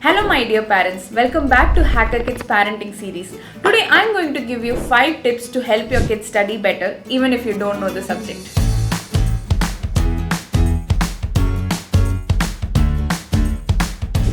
Hello my dear parents, welcome back to HackerKID's parenting series. Today I am going to give you 5 tips to help your kids study better even if you don't know the subject.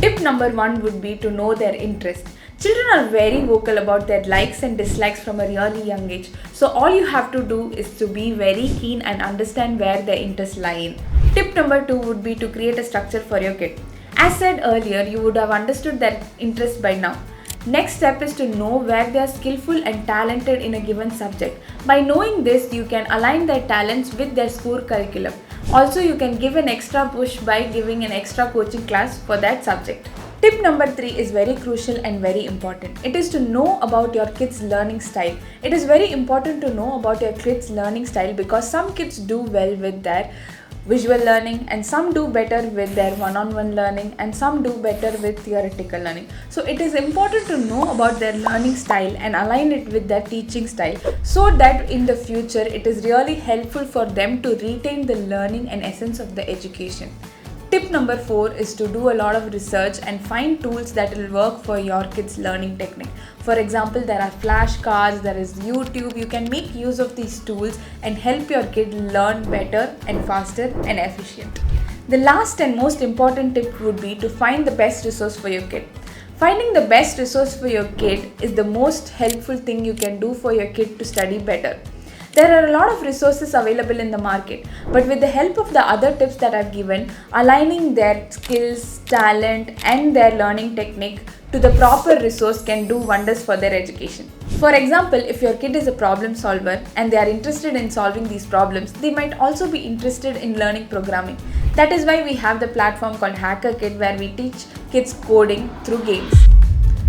Tip number 1 would be to know their interest. Children are very vocal about their likes and dislikes from a really young age. So all you have to do is to be very keen and understand where their interests lie in. Tip number 2 would be to create a structure for your kid. As said earlier, you would have understood their interest by now. Next step is to know where they are skillful and talented in a given subject. By knowing this, you can align their talents with their school curriculum. Also, you can give an extra push by giving an extra coaching class for that subject. Tip number 3 is very crucial and very important. It is to know about your kids' learning style. It is very important to know about your kids' learning style because some kids do well with their visual learning and some do better with their one-on-one learning and some do better with theoretical learning. So it is important to know about their learning style and align it with their teaching style so that in the future it is really helpful for them to retain the learning and essence of the education. Tip number 4 is to do a lot of research and find tools that will work for your kids' learning technique. For example, there are flashcards, there is YouTube. You can make use of these tools and help your kid learn better and faster and efficient. The last and most important tip would be to find the best resource for your kid. Finding the best resource for your kid is the most helpful thing you can do for your kid to study better. There are a lot of resources available in the market, but with the help of the other tips that I've given, aligning their skills, talent, and their learning technique to the proper resource can do wonders for their education. For example, if your kid is a problem solver and they are interested in solving these problems, they might also be interested in learning programming. That is why we have the platform called HackerKID where we teach kids coding through games.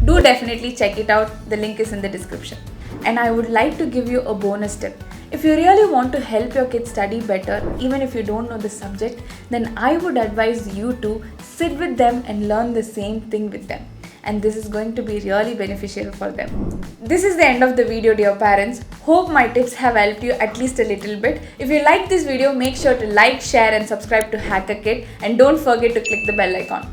Do definitely check it out, the link is in the description. And I would like to give you a bonus tip. If you really want to help your kids study better, even if you don't know the subject, then I would advise you to sit with them and learn the same thing with them. And this is going to be really beneficial for them. This is the end of the video, dear parents. Hope my tips have helped you at least a little bit. If you like this video, make sure to like, share and subscribe to HackerKID and don't forget to click the bell icon.